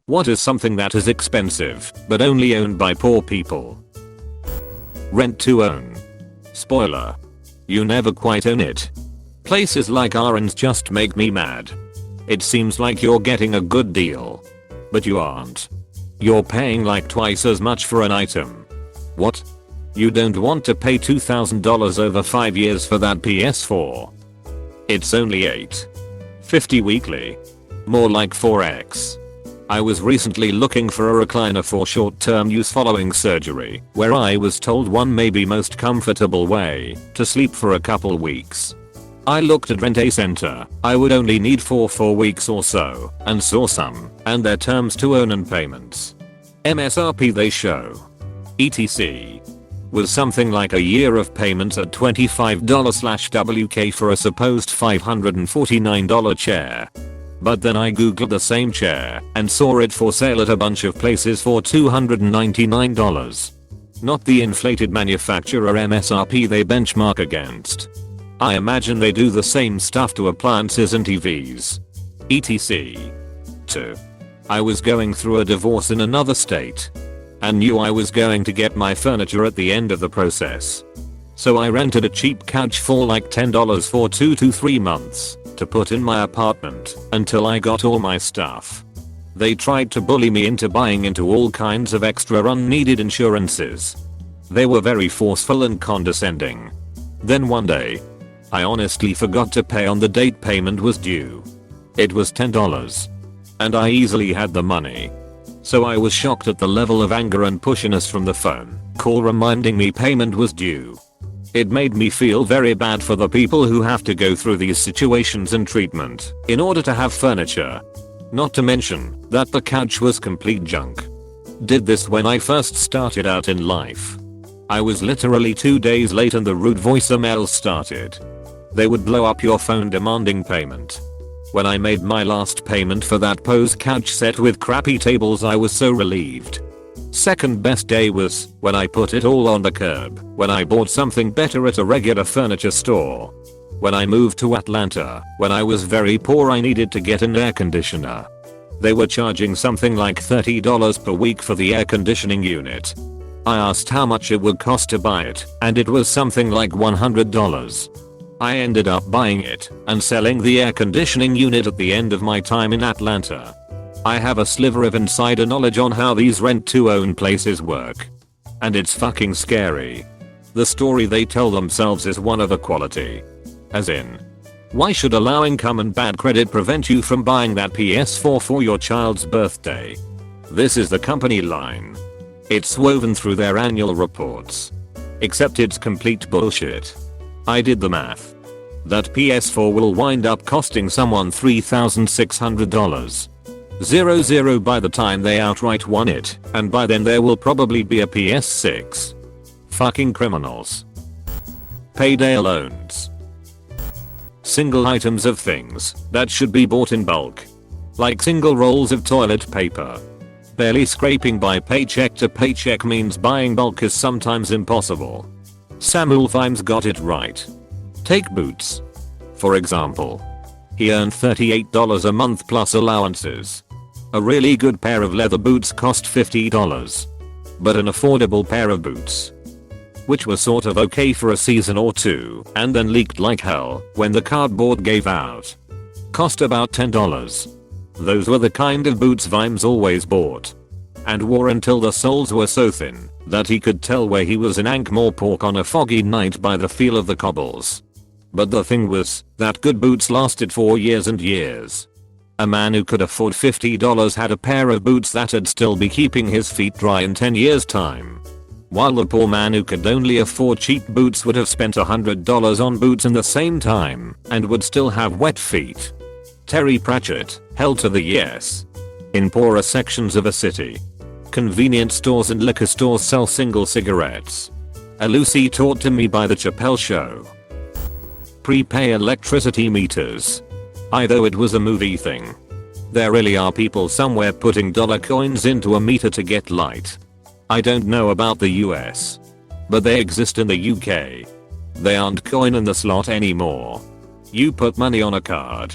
What is something that is expensive, but only owned by poor people? Rent to own. Spoiler. You never quite own it. Places like Aaron's just make me mad. It seems like you're getting a good deal. But you aren't. You're paying like twice as much for an item. What? You don't want to pay $2,000 over 5 years for that PS4. It's only $8.50 weekly. More like 4x. I was recently looking for a recliner for short-term use following surgery, where I was told one maybe most comfortable way to sleep for a couple weeks. I looked at Rent A Center, I would only need for 4 weeks or so, and saw some, and their terms to own and payments. MSRP they show. ETC. Was something like a year of payments at $25/WK for a supposed $549 chair. But then I googled the same chair and saw it for sale at a bunch of places for $299. Not the inflated manufacturer MSRP they benchmark against. I imagine they do the same stuff to appliances and TVs. ETC. 2. I was going through a divorce in another state and knew I was going to get my furniture at the end of the process. So I rented a cheap couch for like $10 for 2 to 3 months to put in my apartment until I got all my stuff. They tried to bully me into buying into all kinds of extra unneeded insurances. They were very forceful and condescending. Then one day, I honestly forgot to pay on the date payment was due. It was $10. And I easily had the money. So I was shocked at the level of anger and pushiness from the phone call reminding me payment was due. It made me feel very bad for the people who have to go through these situations and treatment in order to have furniture. Not to mention that the couch was complete junk. Did this when I first started out in life. I was literally 2 days late and the rude voicemails started. They would blow up your phone demanding payment. When I made my last payment for that Pose couch set with crappy tables I was so relieved. Second best day was when I put it all on the curb when I bought something better at a regular furniture store. When I moved to Atlanta, when I was very poor I needed to get an air conditioner. They were charging something like $30 per week for the air conditioning unit. I asked how much it would cost to buy it and it was something like $100. I ended up buying it and selling the air conditioning unit at the end of my time in Atlanta. I have a sliver of insider knowledge on how these rent to own places work. And it's fucking scary. The story they tell themselves is one of equality. As in, why should a low income and bad credit prevent you from buying that PS4 for your child's birthday? This is the company line. It's woven through their annual reports. Except it's complete bullshit. I did the math. That PS4 will wind up costing someone $3,600. 00 by the time they outright won it, and by then there will probably be a PS6. Fucking criminals. Payday loans. Single items of things that should be bought in bulk. Like single rolls of toilet paper. Barely scraping by paycheck to paycheck means buying bulk is sometimes impossible. Samuel Vimes got it right. Take boots. For example. He earned $38 a month plus allowances. A really good pair of leather boots cost $50. But an affordable pair of boots, which were sort of okay for a season or two and then leaked like hell when the cardboard gave out, cost about $10. Those were the kind of boots Vimes always bought and wore until the soles were so thin that he could tell where he was in Ankh-Morpork on a foggy night by the feel of the cobbles. But the thing was that good boots lasted for years and years. A man who could afford $50 had a pair of boots that'd still be keeping his feet dry in 10 years time. While the poor man who could only afford cheap boots would have spent $100 on boots in the same time and would still have wet feet. Terry Pratchett, hell to the yes. In poorer sections of a city, convenience stores and liquor stores sell single cigarettes. A Lucy taught to me by the Chappelle Show. Prepay electricity meters. Though it was a movie thing. There really are people somewhere putting dollar coins into a meter to get light. I don't know about the US. But they exist in the UK. They aren't coin in the slot anymore. You put money on a card.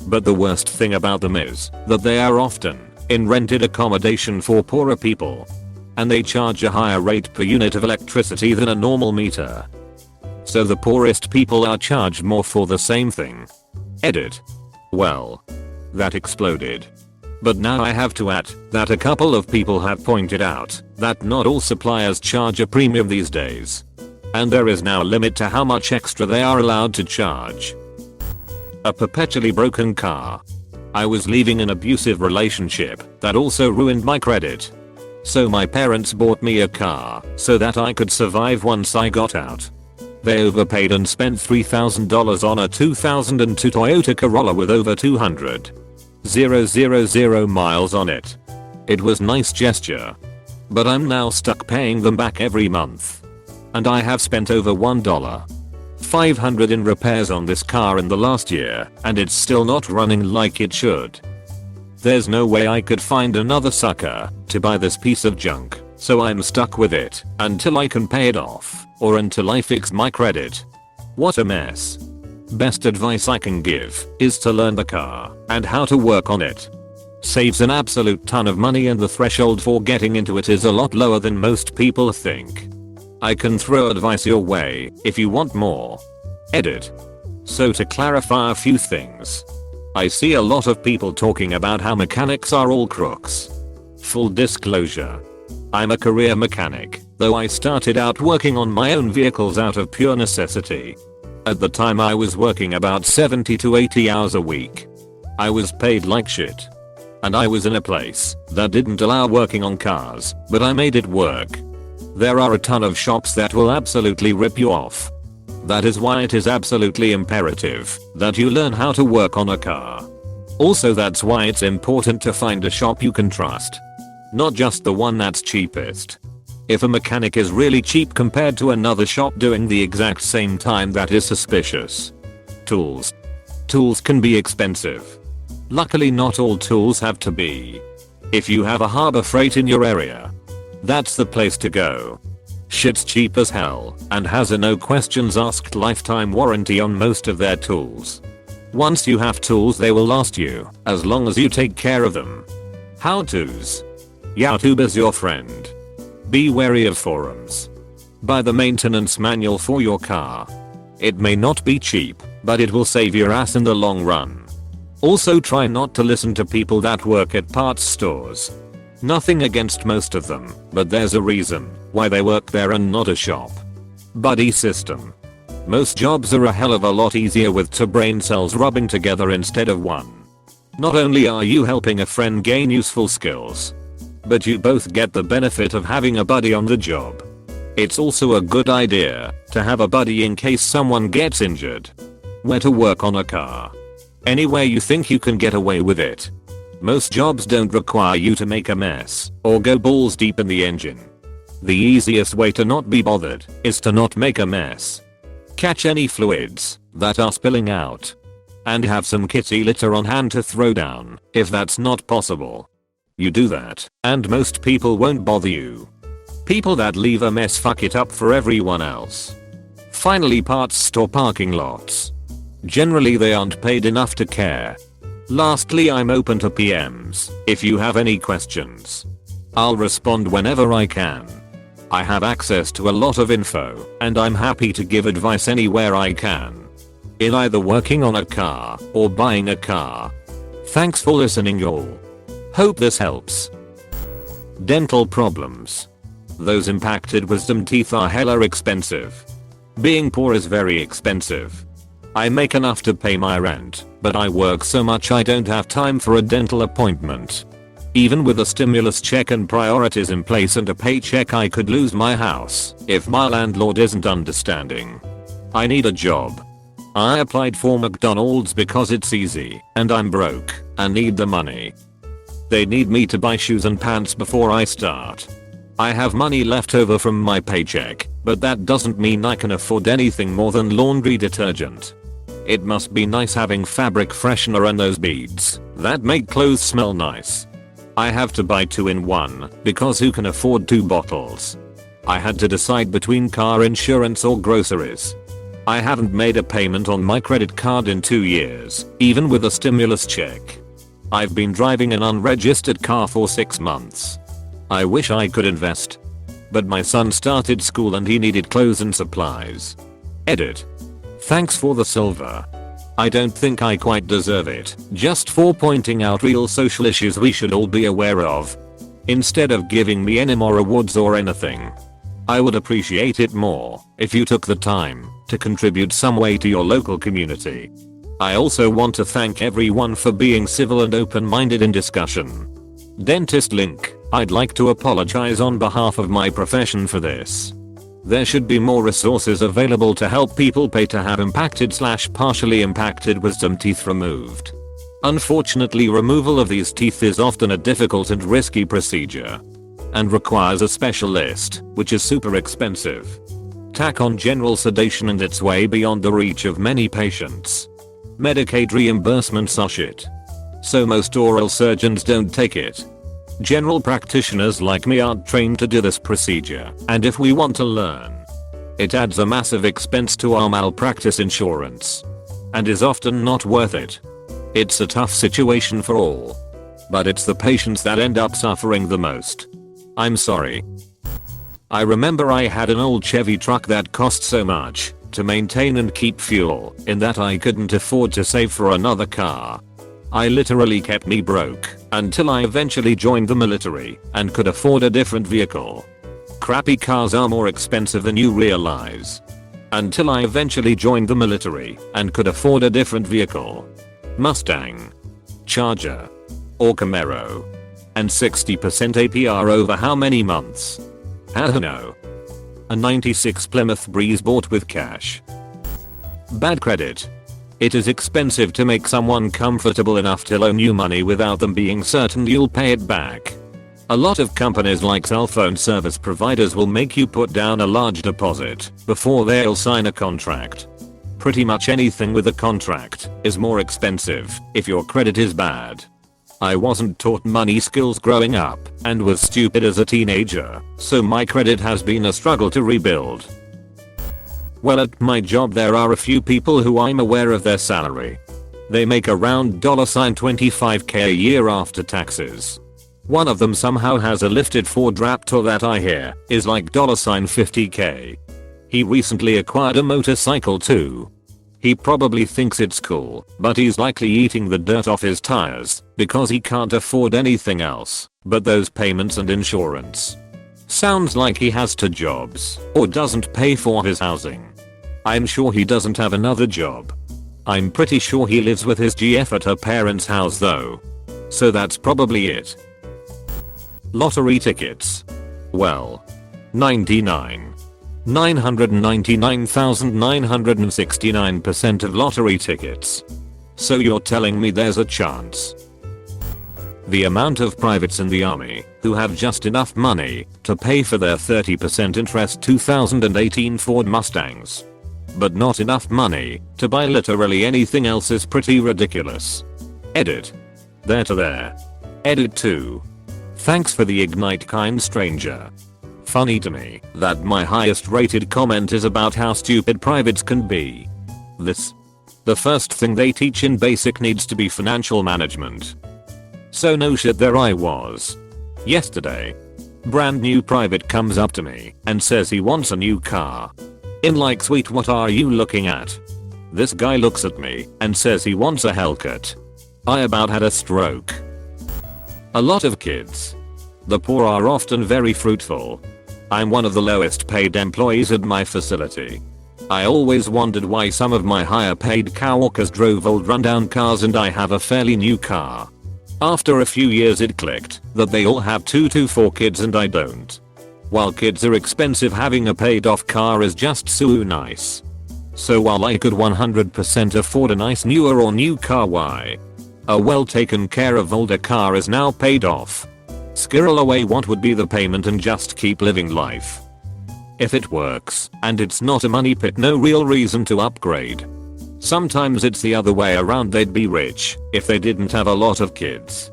But the worst thing about them is that they are often in rented accommodation for poorer people. And they charge a higher rate per unit of electricity than a normal meter. So the poorest people are charged more for the same thing. Edit. Well, that exploded. But now I have to add that a couple of people have pointed out that not all suppliers charge a premium these days. And there is now a limit to how much extra they are allowed to charge. A perpetually broken car. I was leaving an abusive relationship that also ruined my credit. So my parents bought me a car so that I could survive once I got out. They overpaid and spent $3,000 on a 2002 Toyota Corolla with over 200,000 miles on it. It was nice gesture. But I'm now stuck paying them back every month. And I have spent over $1,500 in repairs on this car in the last year, and it's still not running like it should. There's no way I could find another sucker to buy this piece of junk, so I'm stuck with it until I can pay it off, or until I fix my credit. What a mess. Best advice I can give is to learn the car and how to work on it. Saves an absolute ton of money and the threshold for getting into it is a lot lower than most people think. I can throw advice your way if you want more. Edit. So to clarify a few things. I see a lot of people talking about how mechanics are all crooks. Full disclosure. I'm a career mechanic, though I started out working on my own vehicles out of pure necessity. At the time I was working about 70 to 80 hours a week. I was paid like shit. And I was in a place that didn't allow working on cars, but I made it work. There are a ton of shops that will absolutely rip you off. That is why it is absolutely imperative that you learn how to work on a car. Also, that's why it's important to find a shop you can trust. Not just the one that's cheapest. If a mechanic is really cheap compared to another shop doing the exact same time, that is suspicious. Tools. Tools can be expensive. Luckily not all tools have to be. If you have a Harbor Freight in your area, that's the place to go. Shit's cheap as hell and has a no questions asked lifetime warranty on most of their tools. Once you have tools, they will last you as long as you take care of them. How-tos. YouTube is your friend. Be wary of forums. Buy the maintenance manual for your car. It may not be cheap, but it will save your ass in the long run. Also, try not to listen to people that work at parts stores. Nothing against most of them, but there's a reason why they work there and not a shop. Buddy system. Most jobs are a hell of a lot easier with two brain cells rubbing together instead of one. Not only are you helping a friend gain useful skills, but you both get the benefit of having a buddy on the job. It's also a good idea to have a buddy in case someone gets injured. Where to work on a car. Anywhere you think you can get away with it. Most jobs don't require you to make a mess or go balls deep in the engine. The easiest way to not be bothered is to not make a mess. Catch any fluids that are spilling out. And have some kitty litter on hand to throw down if that's not possible. You do that, and most people won't bother you. People that leave a mess fuck it up for everyone else. Finally, parts store parking lots. Generally they aren't paid enough to care. Lastly, I'm open to PMs if you have any questions. I'll respond whenever I can. I have access to a lot of info, and I'm happy to give advice anywhere I can. In either working on a car or buying a car. Thanks for listening, y'all. Hope this helps. Dental problems. Those impacted wisdom teeth are hella expensive. Being poor is very expensive. I make enough to pay my rent, but I work so much I don't have time for a dental appointment. Even with a stimulus check and priorities in place and a paycheck, I could lose my house if my landlord isn't understanding. I need a job. I applied for McDonald's because it's easy, and I'm broke and need the money. They need me to buy shoes and pants before I start. I have money left over from my paycheck, but that doesn't mean I can afford anything more than laundry detergent. It must be nice having fabric freshener and those beads that make clothes smell nice. I have to buy 2 in 1 because who can afford 2 bottles? I had to decide between car insurance or groceries. I haven't made a payment on my credit card in 2 years, even with a stimulus check. I've been driving an unregistered car for 6 months. I wish I could invest. But my son started school and he needed clothes and supplies. Edit. Thanks for the silver. I don't think I quite deserve it, just for pointing out real social issues we should all be aware of. Instead of giving me any more awards or anything. I would appreciate it more if you took the time to contribute some way to your local community. I also want to thank everyone for being civil and open-minded in discussion. Dentist Link, I'd like to apologize on behalf of my profession for this. There should be more resources available to help people pay to have impacted/partially impacted wisdom teeth removed. Unfortunately, removal of these teeth is often a difficult and risky procedure and requires a specialist, which is super expensive. Tack on general sedation and it's way beyond the reach of many patients. Medicaid reimbursements are shit. So most oral surgeons don't take it. General practitioners like me aren't trained to do this procedure, and if we want to learn, it adds a massive expense to our malpractice insurance and is often not worth it. It's a tough situation for all, but it's the patients that end up suffering the most. I'm sorry. I remember I had an old Chevy truck that cost so much to maintain and keep fuel in that I couldn't afford to save for another car. I literally kept me broke until I eventually joined the military and could afford a different vehicle. Crappy cars are more expensive than you realize. Until I eventually joined the military and could afford a different vehicle. Mustang, Charger, or Camaro. And 60% APR over how many months? I don't know. A 96 Plymouth Breeze bought with cash. Bad credit. It is expensive to make someone comfortable enough to loan you money without them being certain you'll pay it back. A lot of companies like cell phone service providers will make you put down a large deposit before they'll sign a contract. Pretty much anything with a contract is more expensive if your credit is bad. I wasn't taught money skills growing up and was stupid as a teenager, so my credit has been a struggle to rebuild. Well, at my job there are a few people who I'm aware of their salary. They make around $25k a year after taxes. One of them somehow has a lifted Ford Raptor that I hear is like $50k. He recently acquired a motorcycle too. He probably thinks it's cool, but he's likely eating the dirt off his tires because he can't afford anything else but those payments and insurance. Sounds like he has two jobs or doesn't pay for his housing. I'm sure he doesn't have another job. I'm pretty sure he lives with his GF at her parents' house though. So that's probably it. Lottery tickets. Well, 999,969% of lottery tickets. So you're telling me there's a chance? The amount of privates in the army who have just enough money to pay for their 30% interest 2018 Ford Mustangs, but not enough money to buy literally anything else is pretty ridiculous. Edit. There to there. Edit 2. Thanks for the ignite, kind stranger. Funny to me that my highest rated comment is about how stupid privates can be. The first thing they teach in basic needs to be financial management. So no shit, there I was. Yesterday. Brand new private comes up to me and says he wants a new car. In like, sweet, what are you looking at? This guy looks at me and says he wants a Hellcat. I about had a stroke. A lot of kids. The poor are often very fruitful. I'm one of the lowest paid employees at my facility. I always wondered why some of my higher paid coworkers drove old rundown cars and I have a fairly new car. After a few years it clicked that they all have 2 to 4 kids and I don't. While kids are expensive, having a paid off car is just so nice. So while I could 100% afford a nice newer or new car, why? A well taken care of older car is now paid off. Squirrel away what would be the payment and just keep living life. If it works and it's not a money pit, no real reason to upgrade. Sometimes it's the other way around, they'd be rich if they didn't have a lot of kids.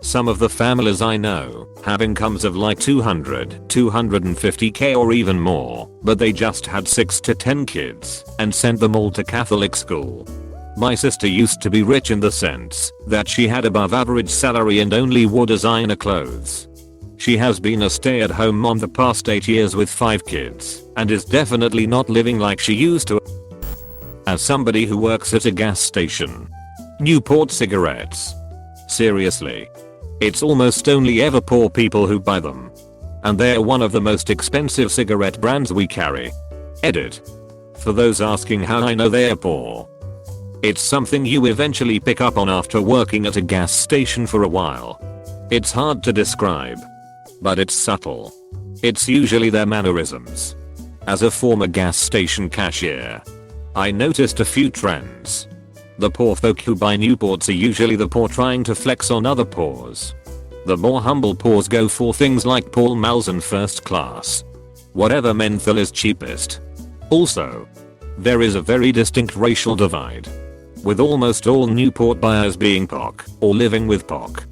Some of the families I know have incomes of like 200, 250k or even more, but they just had 6 to 10 kids and sent them all to Catholic school. My sister used to be rich in the sense that she had above average salary and only wore designer clothes. She has been a stay-at-home mom the past 8 years with 5 kids and is definitely not living like she used to. As somebody who works at a gas station. Newport cigarettes. Seriously. It's almost only ever poor people who buy them. And they're one of the most expensive cigarette brands we carry. Edit. For those asking how I know they're poor. It's something you eventually pick up on after working at a gas station for a while. It's hard to describe. But it's subtle. It's usually their mannerisms. As a former gas station cashier, I noticed a few trends. The poor folk who buy Newports are usually the poor trying to flex on other poors. The more humble poors go for things like Pall Malls and First Class. Whatever menthol is cheapest. Also, there is a very distinct racial divide. With almost all Newport buyers being POC or living with POC.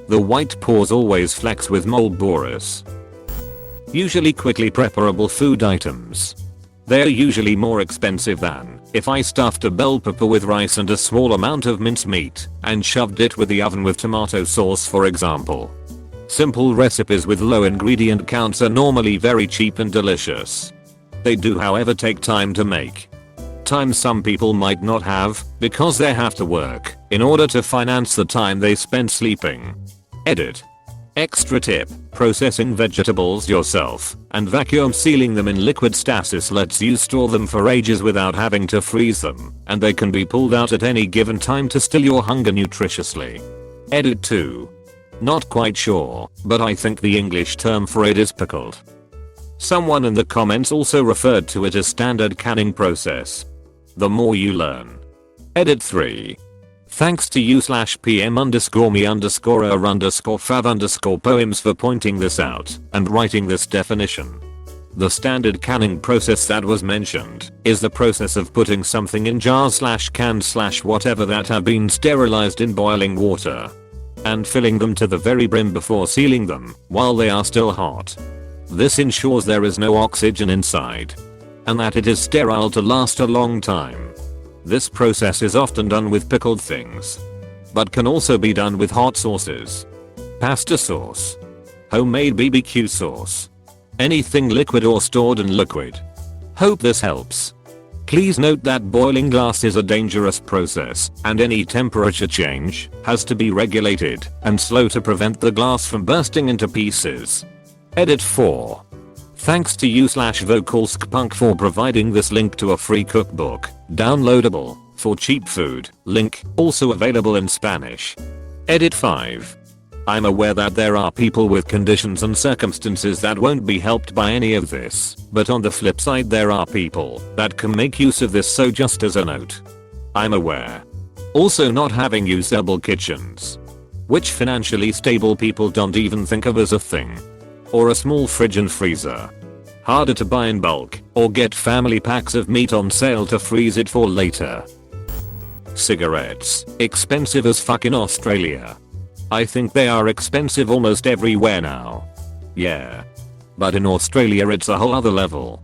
The white poors always flex with Marlboros. Usually quickly preparable food items. They're usually more expensive than if I stuffed a bell pepper with rice and a small amount of mincemeat and shoved it with the oven with tomato sauce, for example. Simple recipes with low ingredient counts are normally very cheap and delicious. They do however take time to make. Time some people might not have because they have to work in order to finance the time they spend sleeping. Edit. Extra tip, processing vegetables yourself and vacuum sealing them in liquid stasis lets you store them for ages without having to freeze them, and they can be pulled out at any given time to still your hunger nutritiously. Edit 2. Not quite sure, but I think the English term for it is pickled. Someone in the comments also referred to it as standard canning process. The more you learn. Edit 3. Thanks to you/PM_me_er_fav_poems for pointing this out and writing this definition. The standard canning process that was mentioned is the process of putting something in jars/cans/whatever that have been sterilized in boiling water and filling them to the very brim before sealing them while they are still hot. This ensures there is no oxygen inside and that it is sterile to last a long time. This process is often done with pickled things, but can also be done with hot sauces, pasta sauce, homemade BBQ sauce, anything liquid or stored in liquid. Hope this helps. Please note that boiling glass is a dangerous process and any temperature change has to be regulated and slow to prevent the glass from bursting into pieces. Edit 4. Thanks to you/Vokalskpunk for providing this link to a free cookbook, downloadable, for cheap food, link, also available in Spanish. Edit 5. I'm aware that there are people with conditions and circumstances that won't be helped by any of this, but on the flip side there are people that can make use of this, so just as a note. I'm aware. Also, not having usable kitchens, which financially stable people don't even think of as a thing. Or a small fridge and freezer. Harder to buy in bulk or get family packs of meat on sale to freeze it for later. Cigarettes, expensive as fuck in Australia. I think they are expensive almost everywhere now. Yeah. But in Australia it's a whole other level.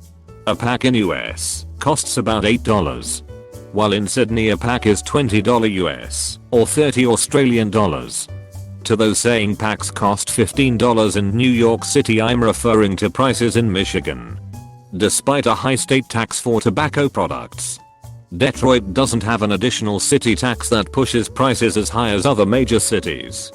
A pack in US costs about $8, while in Sydney a pack is $20 US or 30 Australian dollars. To those saying packs cost $15 in New York City, I'm referring to prices in Michigan. Despite a high state tax for tobacco products, Detroit doesn't have an additional city tax that pushes prices as high as other major cities.